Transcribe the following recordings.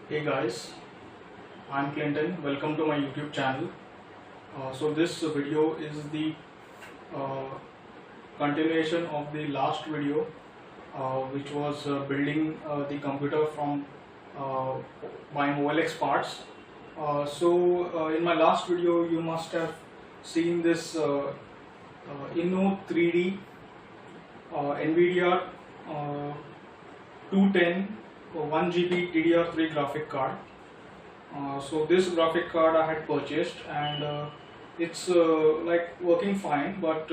Hey guys, I'm Clinton. Welcome to my YouTube channel. So this video is the uh, continuation of the last video, which was building the computer from uh, buying OLX parts. In my last video, you must have seen this Inno 3D Nvidia 210 1 GB DDR3 graphic card. So this graphic card I had purchased, and it's like working fine, but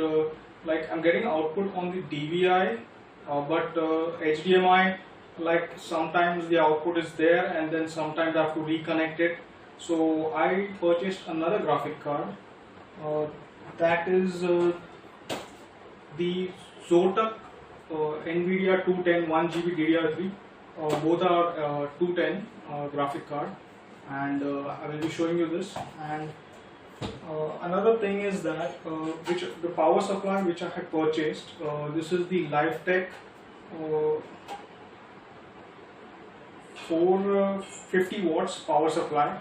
like I'm getting output on the DVI, but HDMI, like sometimes the output is there and then sometimes I have to reconnect it. So I purchased another graphic card, that is the Zotac Nvidia 210 1 GB DDR3. Both are 210 graphic card, and I will be showing you this. And another thing is that which the power supply which I had purchased, this is the LifeTech 450 watts power supply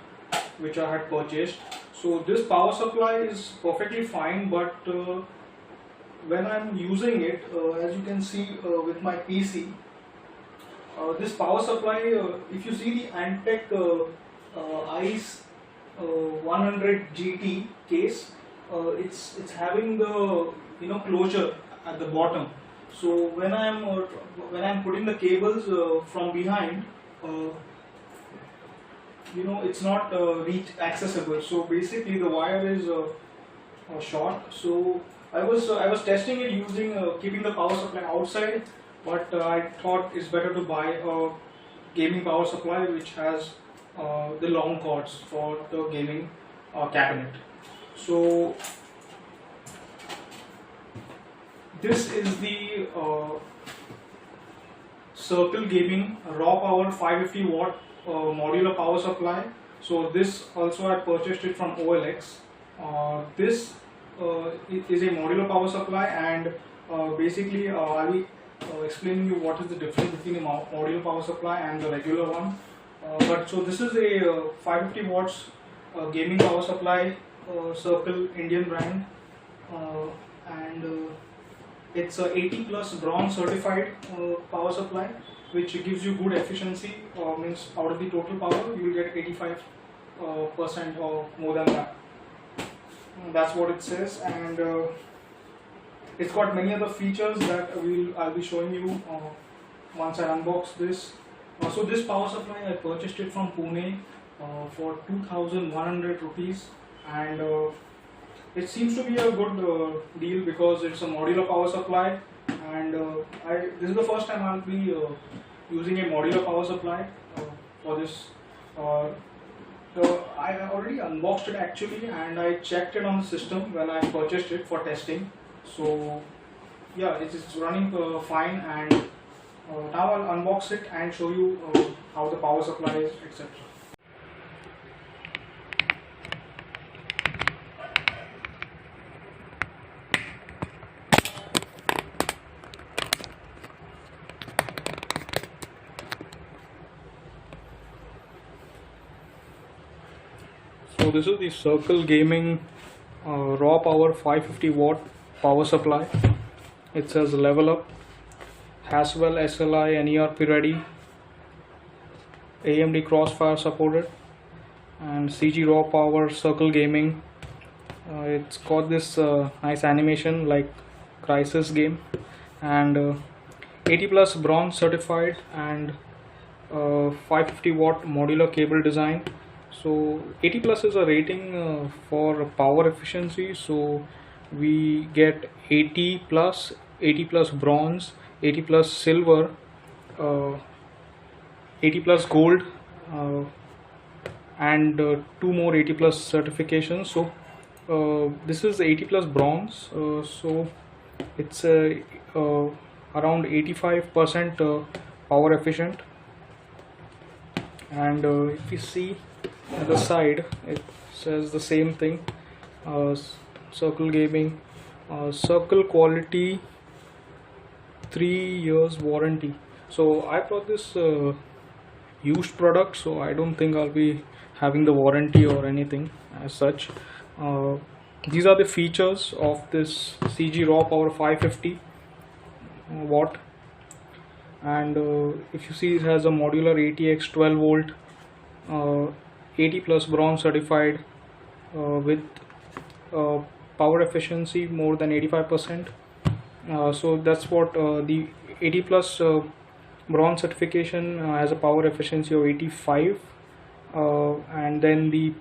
which I had purchased. So this power supply is perfectly fine, but when I'm using it, as you can see with my PC, this power supply, if you see the Antec ICE 100 GT case, it's having the closure at the bottom. So when I'm putting the cables from behind, it's not reach accessible. So basically the wire is short. So I was testing it using keeping the power supply outside, but I thought it's better to buy a gaming power supply which has the long cords for the gaming cabinet. So this is the Circle Gaming rawpower 550 watt modular power supply. So this also I purchased it from OLX. This is a modular power supply, and basically I'll be explaining you what is the difference between a modular power supply and the regular one. But so this is a 550 watts gaming power supply, Circle Indian brand, and it's a 80 plus bronze certified power supply, which gives you good efficiency. Means out of the total power you will get 85% or more than that. That's what it says, and it's got many other features that I'll be showing you once I unbox this. So this power supply I purchased it from Pune for 2,100 rupees, and it seems to be a good deal because it's a modular power supply, and this is the first time I'll be using a modular power supply for this. I already unboxed it actually, and I checked it on the system when I purchased it for testing. So yeah, it is running fine, and now I'll unbox it and show you how the power supply is, etc. So this is the Circle Gaming rawpower 550 watt power supply. It says level up, Haswell SLI and ERP ready, AMD Crossfire supported, and CG rawpower Circle Gaming. It's got this nice animation like Crisis game, and 80 plus bronze certified, and 550 watt modular cable design. So 80 plus is a rating for power efficiency, so we get 80 plus bronze, 80 plus silver, 80 plus gold, and 2 more 80 plus certifications. So this is 80 plus bronze, so it's around 85% power efficient. And if you see at the side, it says the same thing, Circle Gaming, Circle quality, 3 years warranty. So I bought this used product, so I don't think I'll be having the warranty or anything as such. These are the features of this CG raw power 550 watt, and if you see, it has a modular ATX 12 volt 80 plus bronze certified with power efficiency more than 85%. So that's what the 80 plus bronze certification has a power efficiency of 85, and then the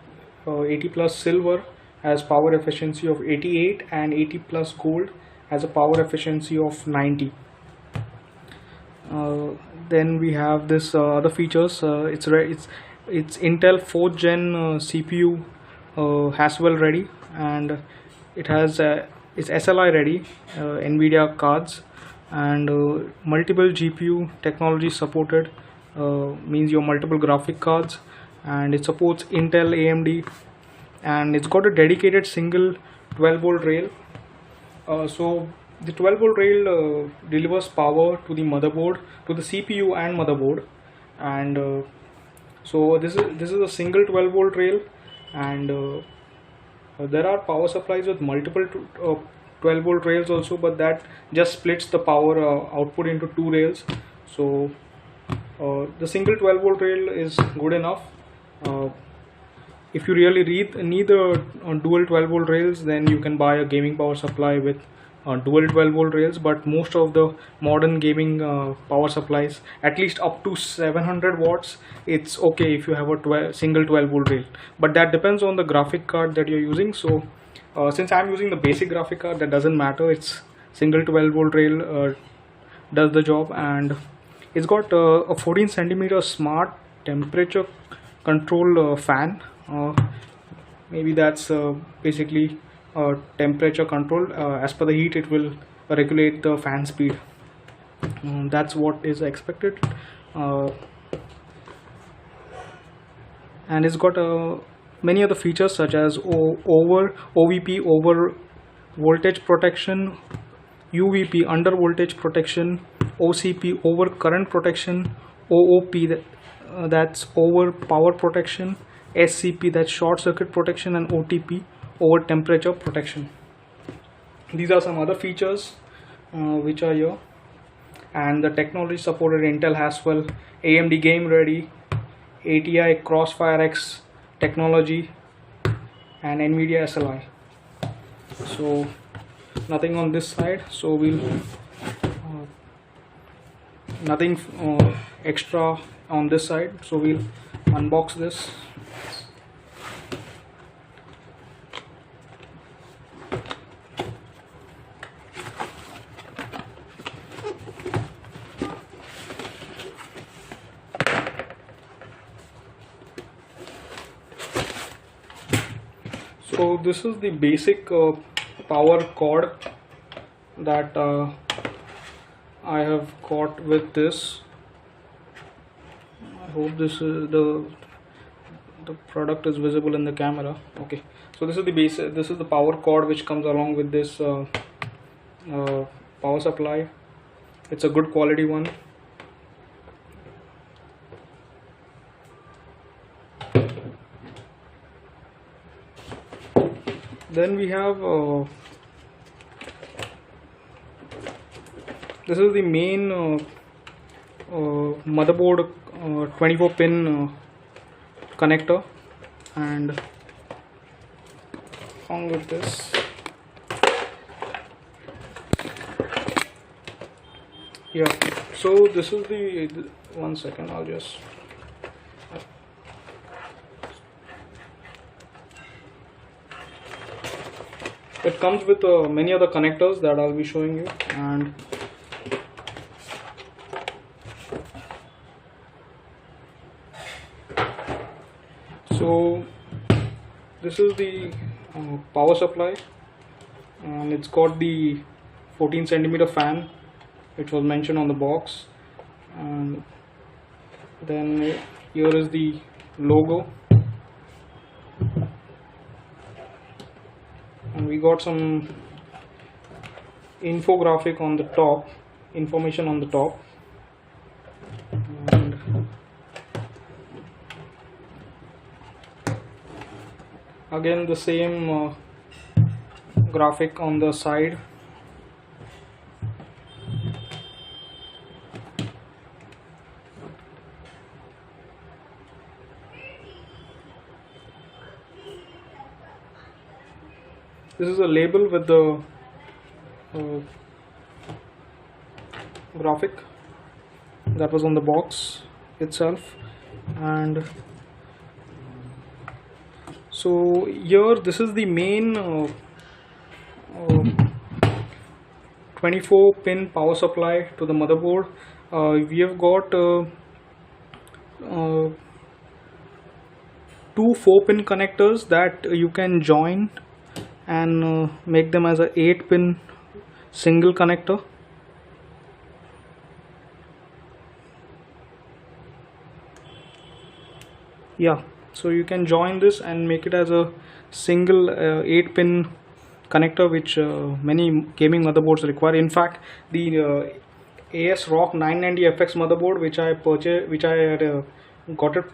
80 plus silver has power efficiency of 88, and 80 plus gold has a power efficiency of 90. Then we have this other features. It's Intel 4th gen CPU Haswell ready, and it has it's SLI ready, Nvidia cards, and multiple GPU technology supported, means your multiple graphic cards, and it supports Intel, AMD, and it's got a dedicated single 12 volt rail. So the 12 volt rail delivers power to the motherboard, to the CPU and motherboard, and so this is a single 12 volt rail, and there are power supplies with multiple 12 volt rails also, but that just splits the power output into two rails. So the single 12 volt rail is good enough. If you really need the dual 12 volt rails, then you can buy a gaming power supply with dual 12 volt rails, but most of the modern gaming power supplies, at least up to 700 watts, it's okay if you have a single 12 volt rail, but that depends on the graphic card that you're using. So since I'm using the basic graphic card, that doesn't matter, it's single 12 volt rail does the job, and it's got a 14 centimeter smart temperature control fan. Maybe that's basically temperature control. As per the heat, it will regulate the fan speed. That's what is expected, and it's got many other features such as OVP, over voltage protection, UVP, under voltage protection, OCP, over current protection, OOP, that's over power protection, SCP, that's short circuit protection, and OTP, over temperature protection. These are some other features which are here, and the technology supported Intel Haswell, AMD game ready, ATI Crossfire X technology, and Nvidia SLI. So nothing on this side, so we'll nothing extra on this side, so we'll unbox this. So this is the basic power cord that I have got with this. I hope this is the product is visible in the camera. Okay, so this is the basic, this is the power cord which comes along with this power supply. It's a good quality one. Then we have this is the main motherboard 24 pin connector, and along with this, yeah, so this is the one second, I'll just it comes with many other connectors that I'll be showing you, and so this is the power supply, and it's got the 14 centimeter fan which was mentioned on the box, and then here is the logo, and we got some infographic on the top, information on the top, and again the same graphic on the side. This is a label with the graphic that was on the box itself. And so here this is the main 24 pin power supply to the motherboard. We have got two 4-pin connectors that you can join and make them as a 8-pin single connector. Yeah, so you can join this and make it as a single 8-pin connector, which many gaming motherboards require. In fact, the ASUS 990 FX motherboard, which I purchased, which I had got it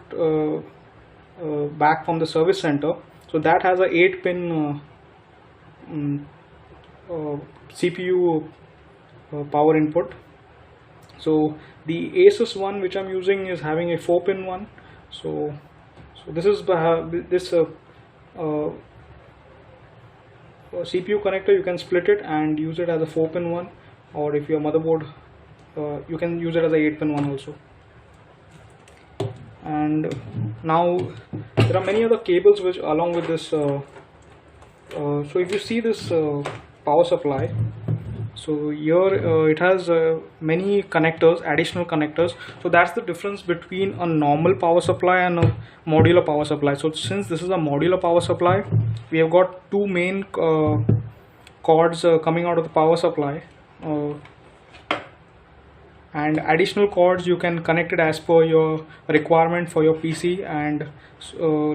back from the service center, so that has a 8-pin CPU power input. So the ASUS one which I'm using is having a 4-pin one. So this is this CPU connector. You can split it and use it as a 4-pin one, or if your motherboard you can use it as a 8-pin one also. And now there are many other cables which along with this. So if you see this power supply, so here it has many connectors, additional connectors. So that's the difference between a normal power supply and a modular power supply. So since this is a modular power supply, we have got two main cords coming out of the power supply, and additional cords you can connect it as per your requirement for your PC, and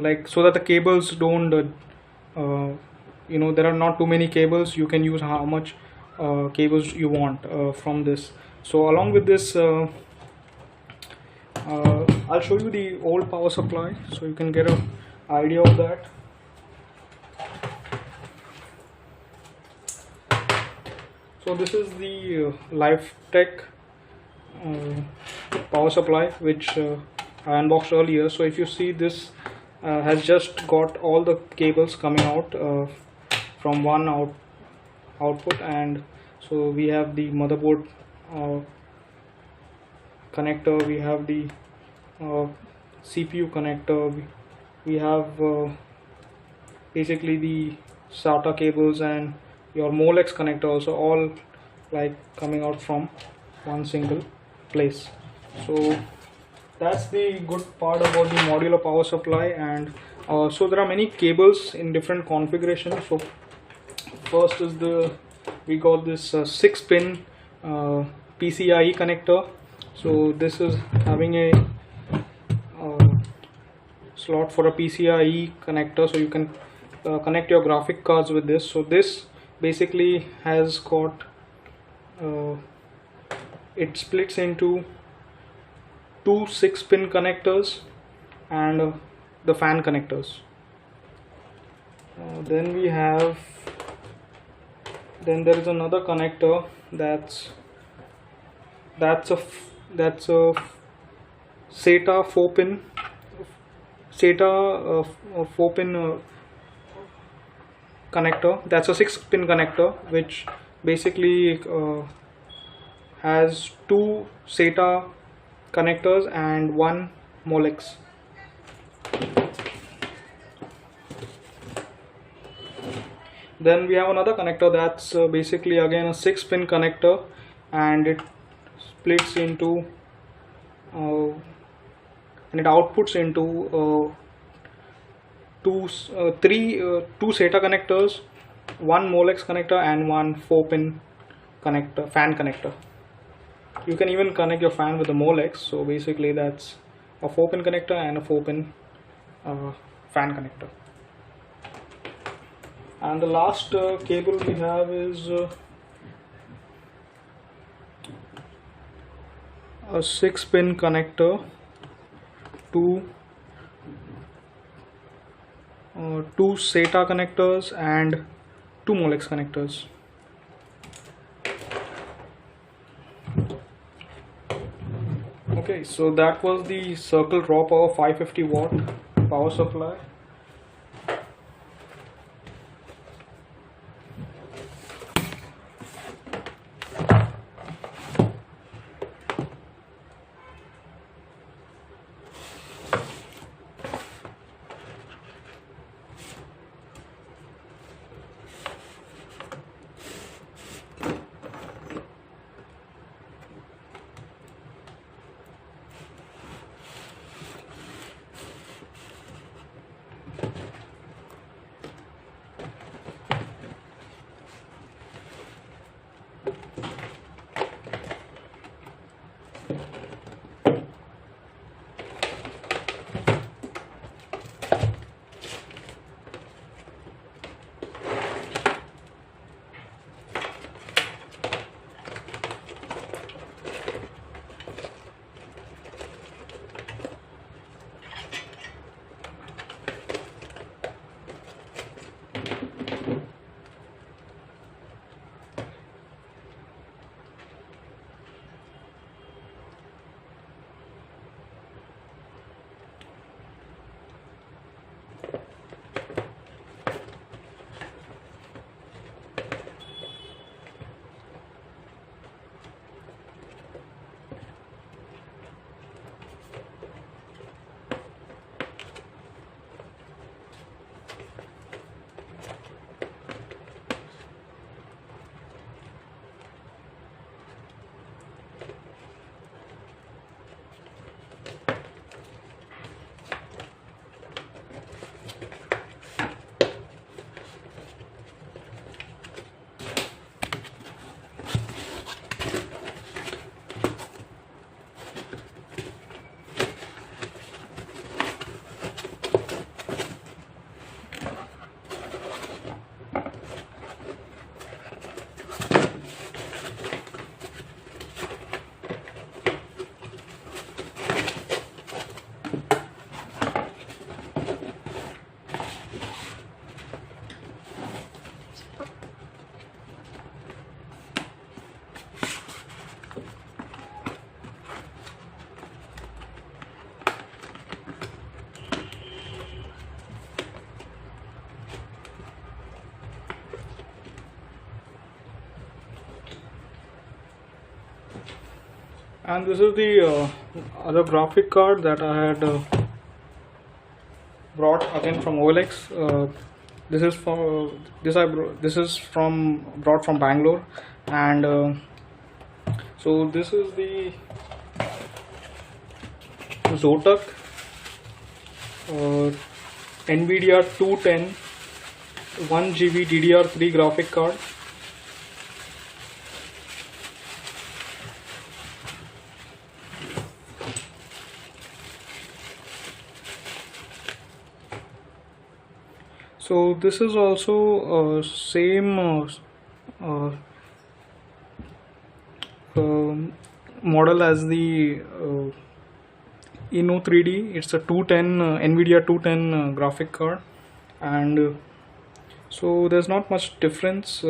like so that the cables don't you know, there are not too many cables. You can use how much cables you want from this. So along with this I'll show you the old power supply so you can get an idea of that. So this is the LifeTech power supply which I unboxed earlier. So if you see, this has just got all the cables coming out from one output, and so we have the motherboard connector, we have the CPU connector, we have basically the SATA cables and your Molex connector also, all like coming out from one single place. So that's the good part about the modular power supply. And so there are many cables in different configurations. So first is we got this 6-pin PCIe connector. So this is having a slot for a PCIe connector, so you can connect your graphic cards with this. So this basically has got it splits into two 6-pin connectors and the fan connectors. Then there is another connector that's a SATA 4-pin connector. That's a 6-pin connector which basically has two SATA connectors and one Molex. Then we have another connector that's basically again a 6-pin connector, and it splits into and it outputs into two SATA connectors, one Molex connector and one 4-pin connector, fan connector. You can even connect your fan with a Molex. So basically that's a 4-pin connector and a 4-pin fan connector. And the last cable we have is a 6-pin connector to two SATA connectors and two Molex connectors. Okay, so that was the Circle Raw Power 550 watt power supply. And this is the other graphic card that I had brought again from OLX. This is brought from Bangalore, and so this is the Zotac Nvidia 210 1 GB DDR3 graphic card. So this is also same model as the Inno 3D. It's a 210 Nvidia 210 graphic card, and so there's not much difference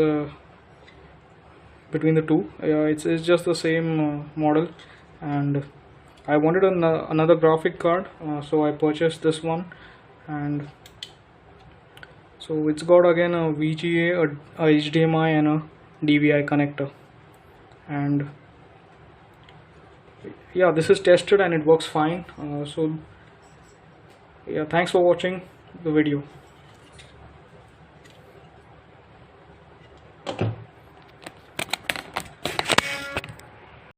between the two. It's just the same model, and I wanted another graphic card, so I purchased this one. And so it's got again a VGA, a HDMI, and a DVI connector. And yeah, this is tested and it works fine. So yeah, thanks for watching the video.